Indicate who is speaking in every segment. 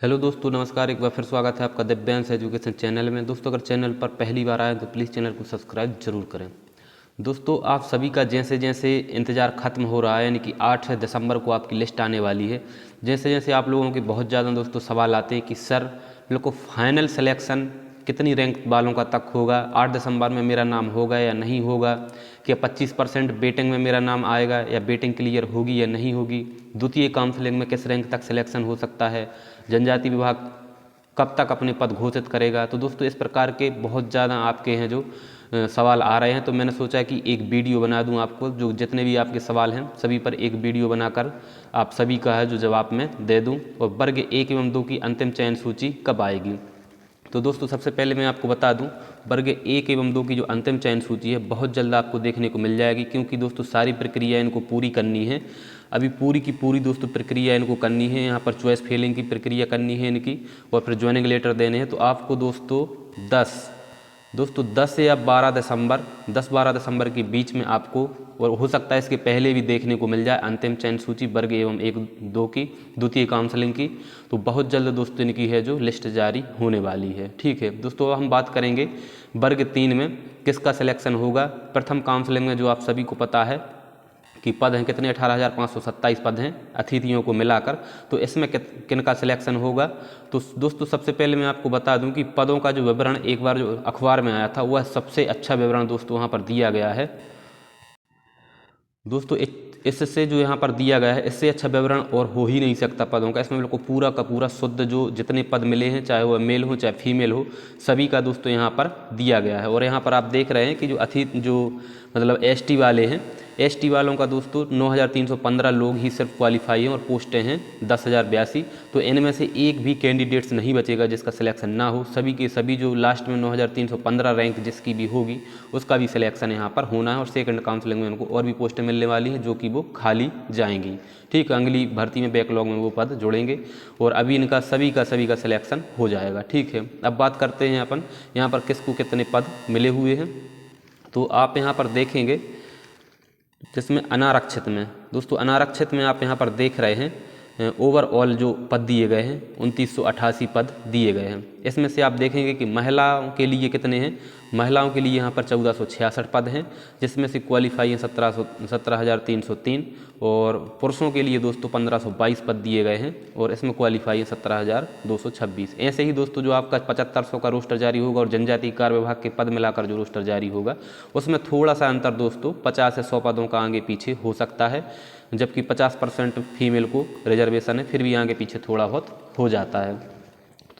Speaker 1: Hello दोस्तों, नमस्कार। एक बार फिर स्वागत है आपका दिव्यांश एजुकेशन चैनल में। दोस्तों, अगर चैनल पर पहली बार आए तो प्लीज़ चैनल को सब्सक्राइब जरूर करें। दोस्तों, आप सभी का जैसे जैसे इंतज़ार ख़त्म हो रहा है, यानी कि 8 दिसंबर को आपकी लिस्ट आने वाली है। जैसे जैसे आप लोगों के बहुत ज़्यादा दोस्तों सवाल आते हैं कि सर मेरे को फाइनल सिलेक्शन कितनी रैंक वालों का तक होगा, 8 दिसंबर में मेरा नाम होगा या नहीं होगा, क्या 25% बेटिंग में मेरा नाम आएगा या बेटिंग क्लियर होगी या नहीं होगी, द्वितीय काउंसलिंग में किस रैंक तक सिलेक्शन हो सकता है, जनजाति विभाग कब तक अपने पद घोषित करेगा। तो दोस्तों, इस प्रकार के बहुत ज़्यादा आपके हैं जो सवाल आ रहे हैं, तो मैंने सोचा कि एक वीडियो बना दूं आपको, जो जितने भी आपके सवाल हैं सभी पर एक वीडियो बनाकर आप सभी का है जो जवाब मैं दे दूं। और वर्ग 1 एवं 2 की अंतिम चयन सूची कब आएगी। तो दोस्तों, सबसे पहले मैं आपको बता दूं, वर्ग 1 एवं 2 की जो अंतिम चयन सूची है बहुत जल्द आपको देखने को मिल जाएगी, क्योंकि दोस्तों सारी प्रक्रिया इनको पूरी करनी है। अभी पूरी की पूरी दोस्तों प्रक्रिया इनको करनी है। यहाँ पर चॉइस फिलिंग की प्रक्रिया करनी है इनकी, और फिर ज्वाइनिंग लेटर देने हैं। तो आपको दोस्तों 10 या 12 दिसंबर के बीच में आपको, और हो सकता है इसके पहले भी देखने को मिल जाए, अंतिम चयन सूची वर्ग एवं 1-2 की द्वितीय काउंसलिंग की। तो बहुत जल्द दोस्तों इनकी है जो लिस्ट जारी होने वाली है। ठीक है दोस्तों, हम बात करेंगे वर्ग 3 में किसका सिलेक्शन होगा। प्रथम काउंसलिंग में जो आप सभी को पता है कि पद हैं कितने, 18,527 पद हैं अतिथियों को मिलाकर। तो इसमें किन का सिलेक्शन होगा। तो दोस्तों, सबसे पहले मैं आपको बता दूं कि पदों का जो विवरण एक बार जो अखबार में आया था वह सबसे अच्छा विवरण दोस्तों वहाँ पर दिया गया है। दोस्तों, इससे जो यहाँ पर दिया गया है, इससे अच्छा विवरण और हो ही नहीं सकता पदों का। इसमें बिल्कुल पूरा का पूरा शुद्ध जो जितने पद मिले हैं, चाहे वह मेल हो चाहे फीमेल हो, सभी का दोस्तों यहाँ पर दिया गया है। और यहाँ पर आप देख रहे हैं कि जो अतिथि जो मतलब एसटी वाले हैं, एसटी वालों का दोस्तों 9,315 लोग ही सिर्फ क्वालिफाई हैं और पोस्टें हैं 10,082। तो इनमें से एक भी कैंडिडेट्स नहीं बचेगा जिसका सिलेक्शन ना हो। सभी के सभी जो लास्ट में 9,315 रैंक जिसकी भी होगी उसका भी सिलेक्शन यहाँ पर होना है। और सेकंड काउंसलिंग में उनको और भी पोस्टें मिलने वाली हैं जो कि वो खाली जाएंगी। ठीक, अगली भर्ती में बैकलॉग में वो पद जुड़ेंगे, और अभी इनका सभी का सिलेक्शन हो जाएगा। ठीक है, अब बात करते हैं अपन यहाँ पर किसको कितने पद मिले हुए हैं। तो आप यहाँ पर देखेंगे जिसमें अनारक्षित में, दोस्तों अनारक्षित में आप यहाँ पर देख रहे हैं ओवरऑल जो पद दिए गए हैं 2988 पद दिए गए हैं। इसमें से आप देखेंगे कि महिलाओं के लिए कितने हैं। महिलाओं के लिए यहाँ पर 1466 पद हैं, जिसमें से क्वालिफाई हैं 17,303, और पुरुषों के लिए दोस्तों 1522 पद दिए गए हैं, और इसमें क्वालिफाई हैं 17,226। ऐसे ही दोस्तों जो आपका 7500 का रोस्टर जारी होगा, और जनजाति कार्य विभाग के पद मिलाकर जो रोस्टर जारी होगा उसमें थोड़ा सा अंतर दोस्तों 50 से 100 पदों का आगे पीछे हो सकता है, जबकि 50% फीमेल को रिजर्वेशन है, फिर भी आगे पीछे थोड़ा बहुत हो जाता है। तो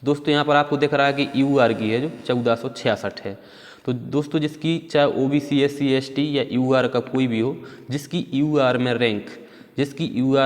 Speaker 1: दोस्तों यहाँ पर आपको दिख रहा है कि यूआर की है जो 1466 है। तो दोस्तों जिसकी चाहे ओबीसी SC ST या यूआर का कोई भी हो, जिसकी यूआर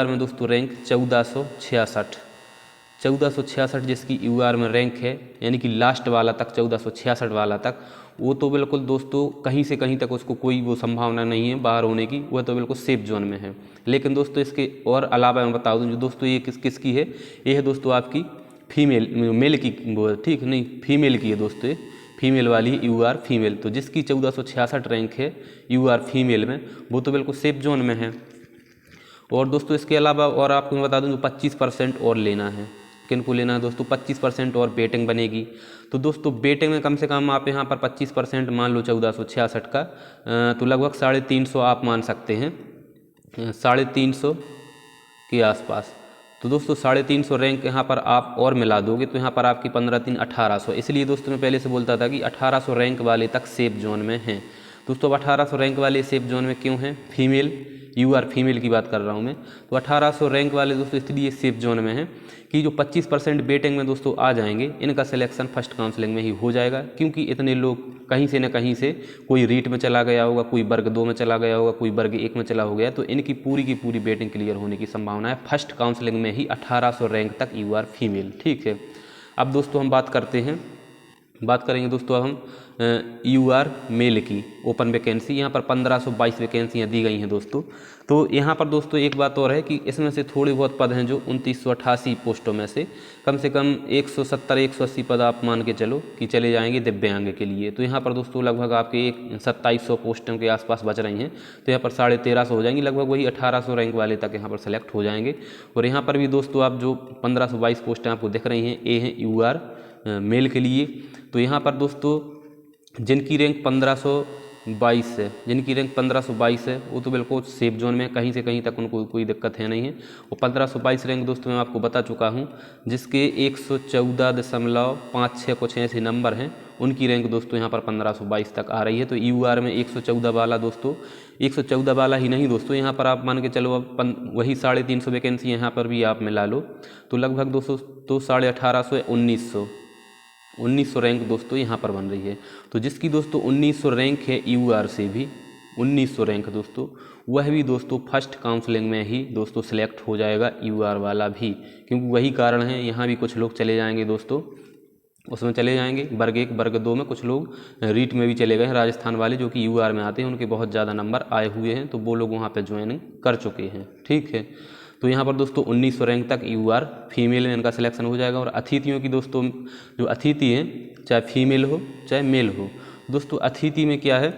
Speaker 1: में दोस्तों रैंक 1466 जिसकी यूआर में रैंक है, यानी कि लास्ट वाला तक 1466 वाला तक, वो तो बिल्कुल दोस्तों कहीं से कहीं तक उसको कोई वो संभावना नहीं है बाहर होने की, वह तो बिल्कुल सेफ जोन में है। लेकिन दोस्तों इसके और अलावा मैं बता दूं, जो दोस्तों ये किसकी है, ये है दोस्तों आपकी फीमेल, मेल की वो ठीक नहीं, फीमेल की है दोस्तों, ये फीमेल वाली यूआर फीमेल। तो जिसकी 1466 रैंक है यूआर फीमेल में, वो तो बिल्कुल सेफ जोन में है। और दोस्तों इसके अलावा और आपको मैं बता दूं, जो 25% और लेना है, किन को लेना है दोस्तों, 25% और बेटिंग बनेगी। तो दोस्तों बेटिंग में कम से कम आप यहाँ पर 25% मान लो 1466 का, तो लगभग 350 आप मान सकते हैं, 350 के आसपास। तो दोस्तों 350 रैंक यहाँ पर आप और मिला दोगे तो यहाँ पर आपकी 15-3 1800। इसलिए दोस्तों मैं पहले से बोलता था कि 1800 रैंक वाले तक सेफ जोन में हैं। दोस्तों अब 1800 रैंक वाले सेफ जोन में क्यों हैं, फीमेल यूआर फीमेल की बात कर रहा हूँ मैं। तो 1800 रैंक वाले दोस्तों इसलिए सेफ जोन में हैं कि जो 25% बेटिंग में दोस्तों आ जाएंगे, इनका सिलेक्शन फर्स्ट काउंसलिंग में ही हो जाएगा, क्योंकि इतने लोग कहीं से न कहीं से, कोई रीट में चला गया होगा, कोई वर्ग 2 में चला गया होगा, कोई वर्ग 1 में चला हो गया, तो इनकी पूरी की पूरी बेटिंग क्लियर होने की संभावना है फर्स्ट काउंसलिंग में ही 1800 रैंक तक यूआर फीमेल। ठीक है, अब दोस्तों हम बात करते हैं बात करेंगे दोस्तों अब हम यूआर मेल की ओपन वैकेंसी। यहाँ पर 1522 वैकेंसियाँ दी गई हैं दोस्तों। तो यहाँ पर दोस्तों एक बात और है कि इसमें से थोड़े बहुत पद हैं जो 2988 पोस्टों में से कम 170-180 पद आप मान के चलो कि चले जाएंगे दिव्यांग के लिए। तो यहाँ पर दोस्तों लगभग आपके 2700 पोस्टों के आसपास बच रही हैं। तो यहाँ पर 1350 हो जाएंगी, लगभग वही 1800 रैंक वाले तक यहाँ पर सेलेक्ट हो जाएंगे। और यहाँ पर भी दोस्तों आप जो 1522 पोस्टें आपको दिख रही हैं, ये हैं यूआर मेल के लिए। तो यहाँ पर दोस्तों जिनकी रैंक 1522 है, जिनकी रैंक 1522 है वो तो बिल्कुल सेफ जोन में, कहीं से कहीं तक उनको कोई दिक्कत है नहीं है। और 1522 रैंक दोस्तों मैं आपको बता चुका हूँ, जिसके 114.56 कुछ ऐसे नंबर हैं, उनकी रैंक दोस्तों यहाँ पर 1522 तक आ रही है। तो यूआर में 114 वाला दोस्तों 114 वाला ही नहीं दोस्तों, यहाँ पर आप मान के चलो अब वही 350 वैकेंसी यहाँ पर भी आप मिला लो तो लगभग दोस्तों तो 1850 1900 रैंक दोस्तों यहाँ पर बन रही है। तो जिसकी दोस्तों 1900 रैंक है यूआर से भी 1900 रैंक दोस्तों, वह भी दोस्तों फर्स्ट काउंसलिंग में ही दोस्तों सिलेक्ट हो जाएगा यूआर वाला भी। क्योंकि वही कारण है, यहाँ भी कुछ लोग चले जाएंगे दोस्तों, उसमें चले जाएंगे वर्ग 1 वर्ग 2 में। कुछ लोग रीट में भी चले गए हैं, राजस्थान वाले जो कि यूआर में आते हैं, उनके बहुत ज़्यादा नंबर आए हुए हैं, तो वो लोग वहाँ पर ज्वाइनिंग कर चुके हैं। ठीक है, तो यहाँ पर दोस्तों 1900 रैंक तक यूआर फीमेल में इनका सिलेक्शन हो जाएगा। और अतिथियों की दोस्तों जो अतिथि हैं, चाहे फीमेल हो चाहे मेल हो दोस्तों, अतिथि में क्या है,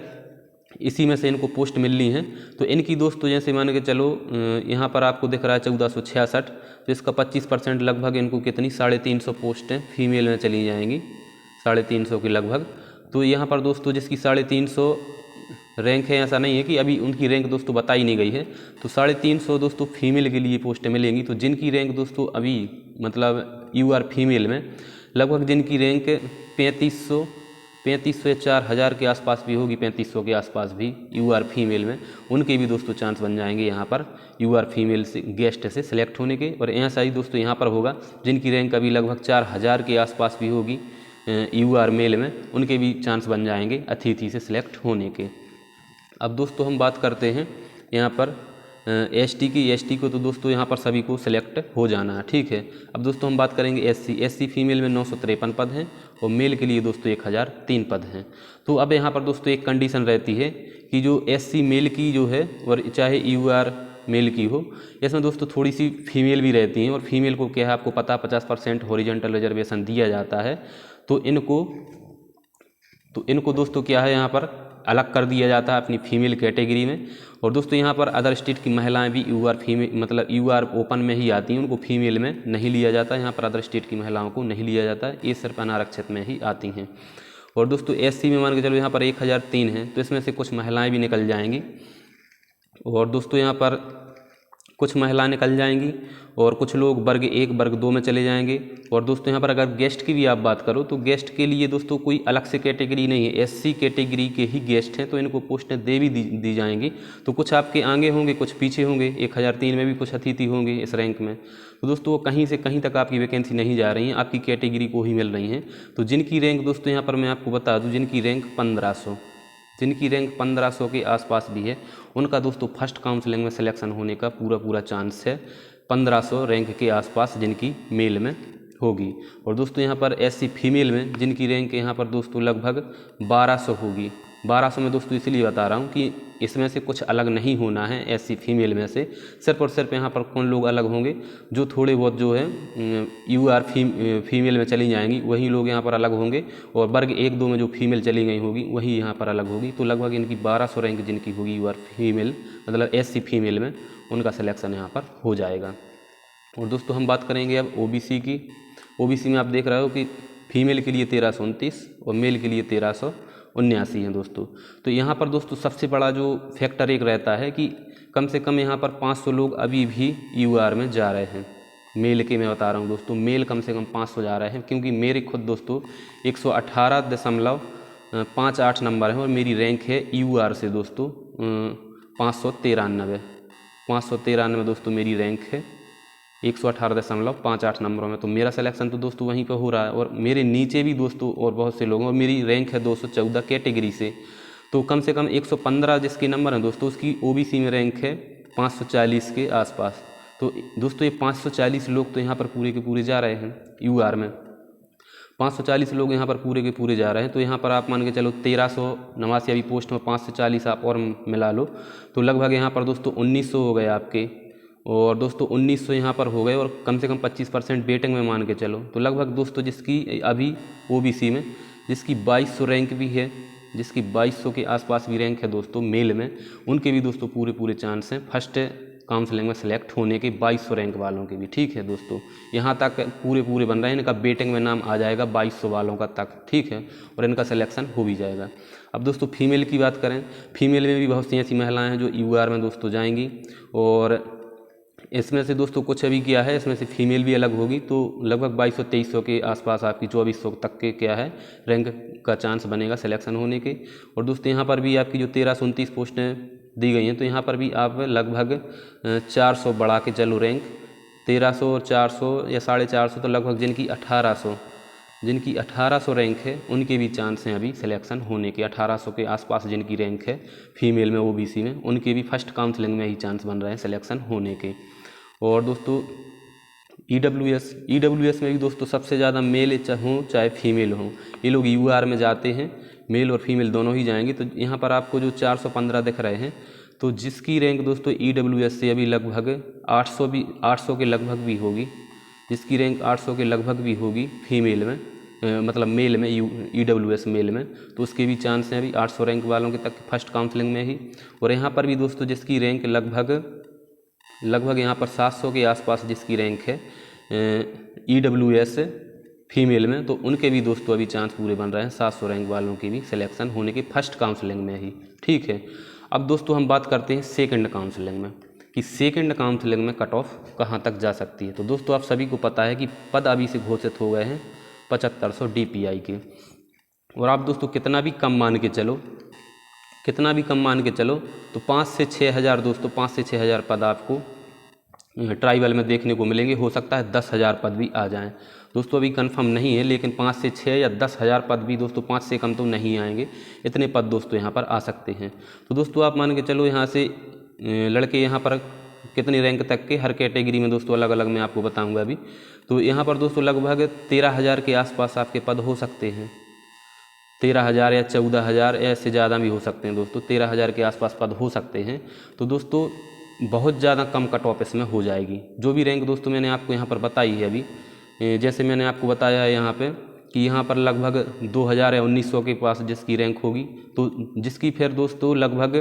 Speaker 1: इसी में से इनको पोस्ट मिलनी है। तो इनकी दोस्तों जैसे मान के चलो यहाँ पर आपको दिख रहा है 1466, तो इसका 25% लगभग इनको कितनी 350 पोस्टें फीमेल में चली जाएंगी, 350 के लगभग। तो यहाँ पर दोस्तों जिसकी 350 रैंक है, ऐसा नहीं है कि अभी उनकी रैंक दोस्तों बताई नहीं गई है, तो 350 दोस्तों फीमेल के लिए पोस्टें मिलेंगी। तो जिनकी रैंक दोस्तों अभी मतलब यूआर फीमेल में लगभग जिनकी रैंक 3500 या 4000 के आसपास भी होगी, 3500 के आसपास भी यूआर फीमेल में, उनके भी दोस्तों चांस बन जाएंगे यहाँ पर यूआर फीमेल से गेस्ट से सिलेक्ट होने के। और ऐसा ही दोस्तों यहाँ पर होगा जिनकी रैंक अभी लगभग 4000 के आसपास भी होगी यूआर मेल में, उनके भी चांस बन जाएंगे अतिथि से सिलेक्ट होने के। अब दोस्तों हम बात करते हैं यहाँ पर एसटी की। एसटी को तो दोस्तों यहाँ पर सभी को सिलेक्ट हो जाना है। ठीक है, अब दोस्तों हम बात करेंगे एससी फीमेल में 953 पद हैं और मेल के लिए दोस्तों 1003 पद हैं। तो अब यहाँ पर दोस्तों एक कंडीशन रहती है कि जो एससी मेल की जो है और चाहे यूआर मेल की हो, इसमें दोस्तों थोड़ी सी फीमेल भी रहती हैं। और फीमेल को क्या है आपको पता 50% हॉरिजॉन्टल रिजर्वेशन दिया जाता है। तो इनको दोस्तों क्या है यहाँ पर अलग कर दिया जाता है अपनी फीमेल कैटेगरी में। और दोस्तों यहाँ पर अदर स्टेट की महिलाएं भी यूआर फीमेल मतलब यूआर ओपन में ही आती हैं, उनको फीमेल में नहीं लिया जाता। यहाँ पर अदर स्टेट की महिलाओं को नहीं लिया जाता है, ये सिर्फ अनारक्षित में ही आती हैं। और दोस्तों एससी में मान के चलो यहाँ पर 1003 हैं, तो इसमें से कुछ महिलाएं भी निकल जाएंगी। और दोस्तों यहाँ पर कुछ महिलाएं निकल जाएंगी और कुछ लोग वर्ग 1 वर्ग 2 में चले जाएंगे। और दोस्तों यहाँ पर अगर गेस्ट की भी आप बात करो तो गेस्ट के लिए दोस्तों कोई अलग से कैटेगरी नहीं है, एससी कैटेगरी के ही गेस्ट हैं, तो इनको पोस्टें दी जाएंगी। तो कुछ आपके आगे होंगे, कुछ पीछे होंगे, 1003 में भी कुछ अतिथि होंगे इस रैंक में। तो दोस्तों वो कहीं से कहीं तक आपकी वैकेंसी नहीं जा रही हैं, आपकी कैटेगरी को ही मिल रही हैं। तो जिनकी रैंक दोस्तों यहाँ पर मैं आपको बता दूँ, जिनकी रैंक 1500 के आसपास भी है, उनका दोस्तों फर्स्ट काउंसलिंग में सिलेक्शन होने का पूरा चांस है। 1500 रैंक के आसपास जिनकी मेल में होगी। और दोस्तों यहाँ पर एससी फीमेल में जिनकी रैंक यहाँ पर दोस्तों लगभग 1200 होगी। 1200 में दोस्तों इसलिए बता रहा हूँ कि इसमें से कुछ अलग नहीं होना है एससी फीमेल में से, सिर्फ और सिर्फ यहाँ पर कौन लोग अलग होंगे, जो थोड़े बहुत जो है यूआर फीमेल में चली जाएंगी वही लोग यहाँ पर अलग होंगे। और वर्ग 1 2 में जो फीमेल चली गई होगी वही यहाँ पर अलग होगी। तो लगभग इनकी 1200 रैंक जिनकी होगी यूआर फीमेल मतलब एससी फीमेल में, उनका सिलेक्शन यहाँ पर हो जाएगा। और दोस्तों हम बात करेंगे अब ओबीसी की। ओबीसी में आप देख रहे हो कि फीमेल के लिए 1329 और मेल के लिए 1379 हैं दोस्तों। तो यहाँ पर दोस्तों सबसे बड़ा जो फैक्टर एक रहता है कि कम से कम यहाँ पर 500 लोग अभी भी यूआर में जा रहे हैं। मेल के मैं बता रहा हूँ दोस्तों, मेल कम से कम 500 जा रहे हैं, क्योंकि मेरे खुद दोस्तों 118.58 नंबर है और मेरी रैंक है यूआर से दोस्तों 593 दोस्तों मेरी रैंक है 118.58 नंबरों में। तो मेरा सिलेक्शन तो दोस्तों वहीं पर हो रहा है। और मेरे नीचे भी दोस्तों और बहुत से लोग हैं और मेरी रैंक है 214 कैटेगरी से। तो कम से कम 115 जिसके नंबर हैं दोस्तों, उसकी ओबीसी में रैंक है 540 के आसपास। तो दोस्तों ये 540 लोग तो यहाँ पर पूरे के पूरे जा रहे हैं यूआर में। 540 लोग यहाँ पर पूरे के पूरे जा रहे हैं। तो यहाँ पर आप मान के चलो 1389 अभी पोस्ट में 5 से 40 आप और मिला लो तो लगभग यहाँ पर दोस्तों 1900 हो गए आपके। और दोस्तों 1900 यहाँ पर हो गए और कम से कम 25% वेटिंग में मान के चलो तो लगभग दोस्तों जिसकी अभी ओबीसी में जिसकी 2200 रैंक भी है, जिसकी 2200 के आसपास भी रैंक है दोस्तों मेल में, उनके भी दोस्तों पूरे चांस हैं फर्स्ट काउंसलिंग में सेलेक्ट होने के 2200 रैंक वालों के भी। ठीक है दोस्तों, यहाँ तक पूरे बन रहे हैं, इनका वेटिंग में नाम आ जाएगा 2200 वालों का तक। ठीक है, और इनका सिलेक्शन हो भी जाएगा। अब दोस्तों फीमेल की बात करें, फीमेल में भी बहुत सी ऐसी महिलाएं हैं जो यूआर में दोस्तों जाएंगी और इसमें से दोस्तों कुछ अभी क्या है, इसमें से फीमेल भी अलग होगी तो लगभग 2200-2300 के आसपास आपकी 2400 तक के क्या है रैंक का चांस बनेगा सिलेक्शन होने के। और दोस्तों यहाँ पर भी आपकी जो 1329 पोस्टें दी गई हैं तो यहाँ पर भी आप लगभग 400 बढ़ा के चलो रैंक, 1300 और 400 या 450 तो लगभग जिनकी 1800 रैंक है उनके भी चांस हैं अभी सिलेक्शन होने के। 1800 के आसपास जिनकी रैंक है फीमेल में ओबीसी में, उनके भी फर्स्ट काउंसलिंग में ही चांस बन रहे हैं सिलेक्शन होने के। और दोस्तों ईडब्ल्यूएस में भी दोस्तों सबसे ज़्यादा मेल हों चाहे फीमेल हों, ये लोग यूआर में जाते हैं, मेल और फीमेल दोनों ही जाएंगे। तो यहाँ पर आपको जो 415 दिख रहे हैं तो जिसकी रैंक दोस्तों ईडब्ल्यूएस से अभी लगभग 800 के लगभग भी होगी, जिसकी रैंक 800 के लगभग भी होगी फीमेल में मतलब मेल में ईडब्ल्यूएस मेल में, तो उसके भी चांस हैं अभी 800 रैंक वालों के तक फर्स्ट काउंसलिंग में ही। और यहाँ पर भी दोस्तों जिसकी रैंक लगभग यहाँ पर 700 के आसपास जिसकी रैंक है ईडब्ल्यूएस फीमेल में, तो उनके भी दोस्तों अभी चांस पूरे बन रहे हैं 700 रैंक वालों की भी सिलेक्शन होने के फर्स्ट काउंसलिंग में ही। ठीक है, अब दोस्तों हम बात करते हैं सेकंड काउंसलिंग में कि सेकंड काउंसलिंग में कट ऑफ कहाँ तक जा सकती है। तो दोस्तों आप सभी को पता है कि पद अभी से घोषित हो गए हैं 7500 डीपीआई के। और आप दोस्तों कितना भी कम मान के चलो तो 5 से 6000 दोस्तों 5 से 6000 पद आपको ट्राइबल में देखने को मिलेंगे। हो सकता है 10,000 पद भी आ जाएं दोस्तों, अभी कंफर्म नहीं है, लेकिन 5 से 6 या 10,000 पद भी दोस्तों 5 से कम तो नहीं आएंगे, इतने पद दोस्तों यहाँ पर आ सकते हैं। तो दोस्तों आप मान के चलो यहाँ से लड़के यहाँ पर कितनी रैंक तक के हर कैटेगरी में दोस्तों अलग अलग मैं आपको बताऊँगा अभी। तो यहाँ पर दोस्तों लगभग 13,000 के आसपास आपके पद हो सकते हैं, 13,000 या 14,000 ऐसे ज़्यादा भी हो सकते हैं दोस्तों, 13,000 के आसपास पद हो सकते हैं। तो दोस्तों बहुत ज़्यादा कम कट ऑफ इसमें हो जाएगी। जो भी रैंक दोस्तों मैंने आपको यहाँ पर बताई है अभी, जैसे मैंने आपको बताया है यहाँ पे कि यहाँ पर लगभग 2000 या 1900 के पास जिसकी रैंक होगी तो जिसकी फिर दोस्तों लगभग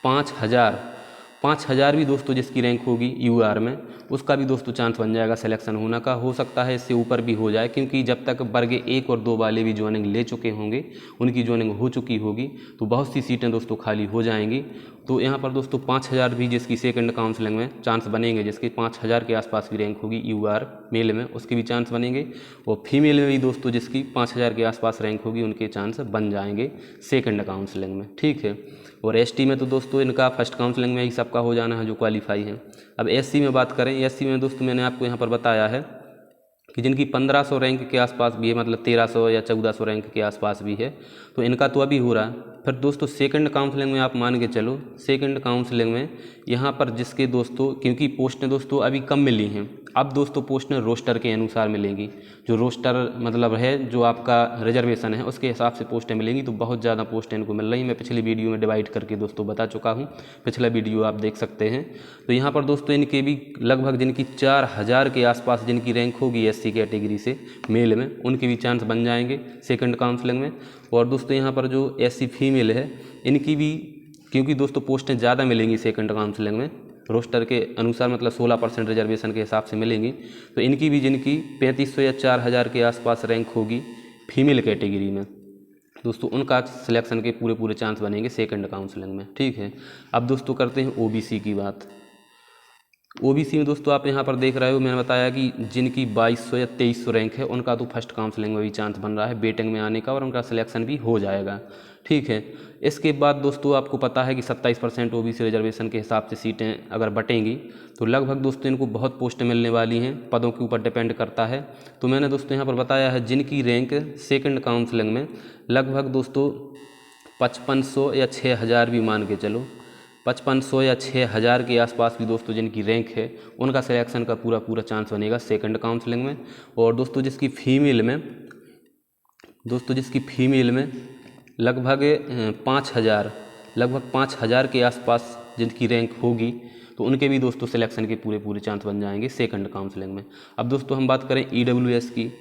Speaker 1: 5,000 भी दोस्तों जिसकी रैंक होगी यूआर में, उसका भी दोस्तों चांस बन जाएगा सिलेक्शन होने का। हो सकता है इससे ऊपर भी हो जाए, क्योंकि जब तक वर्ग 1 और 2 वाले भी ज्वाइनिंग ले चुके होंगे, उनकी ज्वाइनिंग हो चुकी होगी, तो बहुत सी सीटें दोस्तों खाली हो जाएंगी। तो यहाँ पर दोस्तों 5,000 भी जिसकी सेकंड काउंसलिंग में चांस बनेंगे, जिसकी 5,000 के आसपास भी रैंक होगी यूआर मेल में, उसके भी चांस बनेंगे। और फीमेल में भी दोस्तों जिसकी 5,000 के आसपास रैंक होगी, उनके चांस बन जाएंगे सेकंड काउंसलिंग में। ठीक है, और एसटी में तो दोस्तों इनका फर्स्ट काउंसलिंग में ही सबका हो जाना है जो क्वालिफाई है। अब एससी में बात करें, एससी में दोस्तों मैंने आपको यहाँ पर बताया है कि जिनकी 1500 रैंक के आसपास भी है, मतलब 1300 या 1400 रैंक के आसपास भी है, तो इनका तो अभी हो रहा है। फिर दोस्तों सेकंड काउंसलिंग में आप मान के चलो, सेकंड काउंसलिंग में यहाँ पर जिसके दोस्तों, क्योंकि पोस्टें दोस्तों अभी कम मिली हैं, अब दोस्तों पोस्टें रोस्टर के अनुसार मिलेंगी। जो रोस्टर मतलब है, जो आपका रिजर्वेशन है, उसके हिसाब से पोस्टें मिलेंगी। तो बहुत ज़्यादा पोस्टें इनको मिल रही हैं। मैं पिछली वीडियो में डिवाइड करके दोस्तों बता चुका हूँ, पिछला वीडियो आप देख सकते हैं। तो यहाँ पर दोस्तों इनके भी लगभग जिनकी 4000 के आसपास जिनकी रैंक होगी एससी कैटेगरी से मेल में, उनके भी चांस बन जाएंगे सेकंड काउंसलिंग में। और दोस्तों यहाँ पर जो एससी फीमेल है, इनकी भी क्योंकि दोस्तों पोस्टें ज़्यादा मिलेंगी सेकंड काउंसलिंग में, रोस्टर के अनुसार मतलब 16% रिजर्वेशन के हिसाब से मिलेंगी, तो इनकी भी जिनकी 3500 या 4000 के आसपास रैंक होगी फीमेल कैटेगरी में, दोस्तों उनका सिलेक्शन के पूरे चांस बनेंगे सेकंड काउंसलिंग में। ठीक है, अब दोस्तों करते हैं ओबीसी की बात। ओबीसी में दोस्तों आप यहाँ पर देख रहे हो, मैंने बताया कि जिनकी 2200 या 2300 रैंक है, उनका तो फर्स्ट काउंसलिंग में भी चांस बन रहा है वेटिंग में आने का, और उनका सिलेक्शन भी हो जाएगा। ठीक है, इसके बाद दोस्तों आपको पता है कि 27% ओबीसी रिजर्वेशन के हिसाब से सीटें अगर बटेंगी तो लगभग दोस्तों इनको बहुत पोस्टें मिलने वाली हैं, पदों के ऊपर डिपेंड करता है। तो मैंने दोस्तों यहाँ पर बताया है जिनकी रैंक सेकंड काउंसलिंग में लगभग दोस्तों 5500 या 6000 भी मान के चलो, 5500 या 6000 के आसपास भी दोस्तों जिनकी रैंक है, उनका सिलेक्शन का पूरा चांस बनेगा सेकंड काउंसलिंग में। और दोस्तों जिसकी फीमेल में दोस्तों जिसकी फीमेल में लगभग 5,000 के आसपास जिनकी रैंक होगी, तो उनके भी दोस्तों सिलेक्शन के पूरे चांस बन जाएंगे सेकंड काउंसलिंग में। अब दोस्तों हम बात करें EWS की।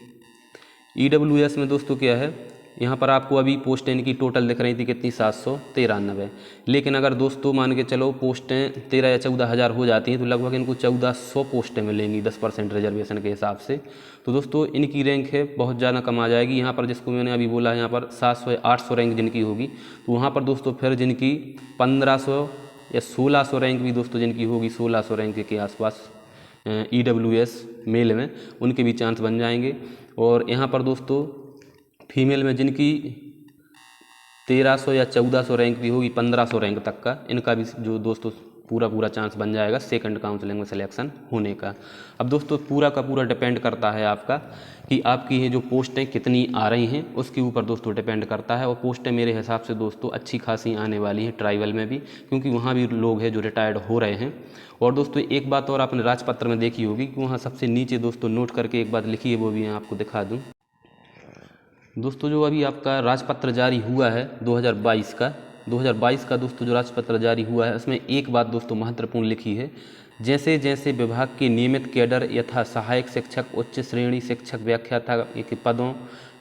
Speaker 1: EWS में दोस्तों क्या है, यहाँ पर आपको अभी पोस्टें इनकी टोटल दिख रही थी कितनी, 793। लेकिन अगर दोस्तों मान के चलो पोस्टें 13 या 14 हज़ार हो जाती हैं, तो लगभग इनको 1400 पोस्टें मिलेंगी 10% रिजर्वेशन के हिसाब से। तो दोस्तों इनकी रैंक है बहुत ज़्यादा कम आ जाएगी। यहाँ पर जिसको मैंने अभी बोला, यहाँ पर 700 या 800 रैंक जिनकी होगी, तो वहाँ पर दोस्तों फिर जिनकी 1500 या 1600 रैंक भी दोस्तों जिनकी होगी, 1600 रैंक के आसपास EWS मेल में, उनके भी चांस बन जाएंगे। और यहाँ पर दोस्तों फीमेल में जिनकी 1300 या 1400 रैंक भी होगी, 1500 रैंक तक का, इनका भी जो दोस्तों पूरा चांस बन जाएगा सेकंड काउंसलिंग में सिलेक्शन होने का। अब दोस्तों पूरा का पूरा डिपेंड करता है आपका कि आपकी ये जो पोस्टें कितनी आ रही हैं, उसके ऊपर दोस्तों डिपेंड करता है। और पोस्टें मेरे हिसाब से दोस्तों अच्छी खासी आने वाली हैं ट्राइबल में भी, क्योंकि वहाँ भी लोग हैं जो रिटायर्ड हो रहे हैं। और दोस्तों एक बात और आपने राजपत्र में देखी होगी कि वहाँ सबसे नीचे दोस्तों नोट करके एक बात लिखी है, वो भी मैं आपको दिखा दूँ। दोस्तों जो अभी आपका राजपत्र जारी हुआ है 2022 का दोस्तों जो राजपत्र जारी हुआ है, उसमें एक बात दोस्तों महत्वपूर्ण लिखी है, जैसे जैसे विभाग के नियमित कैडर यथा सहायक शिक्षक, उच्च श्रेणी शिक्षक, व्याख्याता के पदों,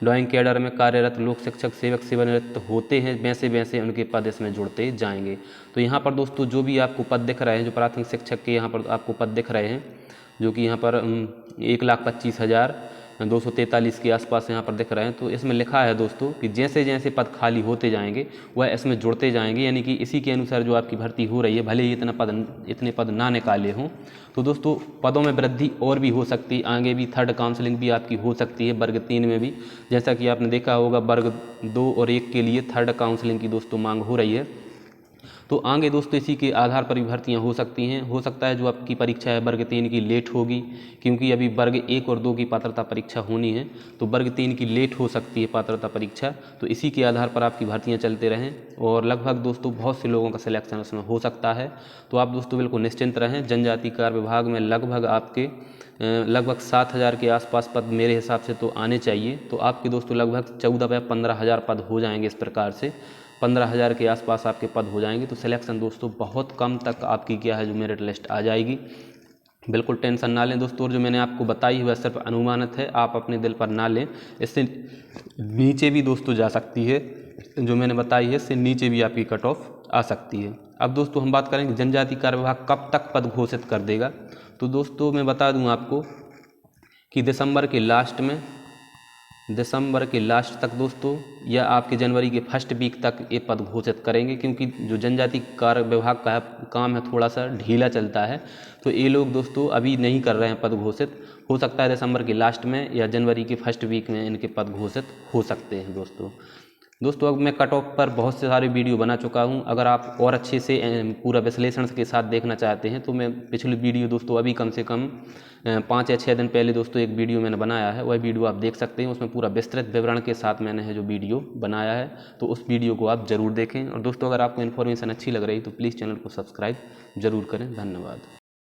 Speaker 1: ड्राइंग कैडर में कार्यरत लोक शिक्षक सेवक सेवानिवृत्त होते हैं, वैसे वैसे उनके पद इसमें जुड़ते जाएंगे। तो यहाँ पर दोस्तों जो भी आपको पद दिख रहे हैं, जो प्राथमिक शिक्षक के यहाँ पर आपको पद दिख रहे हैं, जो कि यहाँ पर 1,25,243 के आसपास यहाँ पर दिख रहे हैं, तो इसमें लिखा है दोस्तों कि जैसे जैसे पद खाली होते जाएंगे वह इसमें जुड़ते जाएंगे, यानी कि इसी के अनुसार जो आपकी भर्ती हो रही है, भले ही इतने पद ना निकाले हों, तो दोस्तों पदों में वृद्धि और भी हो सकती है, आगे भी थर्ड काउंसलिंग भी आपकी हो सकती है वर्ग 3 में भी। जैसा कि आपने देखा होगा वर्ग 2 और 1 के लिए थर्ड काउंसलिंग की दोस्तों मांग हो रही है। तो आगे दोस्तों इसी के आधार पर भी भर्तियाँ हो सकती हैं। हो सकता है जो आपकी परीक्षा है वर्ग 3 की लेट होगी, क्योंकि अभी वर्ग 1 और 2 की पात्रता परीक्षा होनी है, तो वर्ग 3 की लेट हो सकती है पात्रता परीक्षा। तो इसी के आधार पर आपकी भर्तियाँ चलते रहें, और लगभग दोस्तों बहुत से लोगों का सिलेक्शन उसमें हो सकता है। तो आप दोस्तों बिल्कुल निश्चिंत रहें। जनजाति कार्य विभाग में लगभग आपके 7,000 के आसपास पद मेरे हिसाब से तो आने चाहिए। तो आपके दोस्तों लगभग 14 या 15,000 पद हो जाएंगे। इस प्रकार से 15,000 के आसपास आपके पद हो जाएंगे। तो सिलेक्शन दोस्तों बहुत कम तक आपकी क्या है जो मेरिट लिस्ट आ जाएगी। बिल्कुल टेंशन ना लें दोस्तों, और जो मैंने आपको बताई हुआ सिर्फ अनुमानित है, आप अपने दिल पर ना लें। इससे नीचे भी दोस्तों जा सकती है, जो मैंने बताई है इससे नीचे भी आपकी कट ऑफ आ सकती है। अब दोस्तों हम बात करेंगे जनजाति कार्य विभाग कब तक पद घोषित कर देगा। तो दोस्तों मैं बता दूं आपको कि दिसंबर के लास्ट तक दोस्तों, या आपके जनवरी के फर्स्ट वीक तक ये पद घोषित करेंगे, क्योंकि जो जनजाति कार्य विभाग का काम है थोड़ा सा ढीला चलता है, तो ये लोग दोस्तों अभी नहीं कर रहे हैं पद घोषित। हो सकता है दिसंबर के लास्ट में या जनवरी के फर्स्ट वीक में इनके पद घोषित हो सकते हैं दोस्तों। अब मैं कट ऑफ पर बहुत से सारे वीडियो बना चुका हूं। अगर आप और अच्छे से पूरा विश्लेषण के साथ देखना चाहते हैं, तो मैं पिछली वीडियो दोस्तों अभी कम से कम 5 या 6 दिन पहले दोस्तों एक वीडियो मैंने बनाया है, वह वीडियो आप देख सकते हैं। उसमें पूरा विस्तृत विवरण के साथ मैंने है जो वीडियो बनाया है, तो उस वीडियो को आप ज़रूर देखें। और दोस्तों अगर आपको इन्फॉर्मेशन अच्छी लग रही तो प्लीज़ चैनल को सब्सक्राइब ज़रूर करें। धन्यवाद।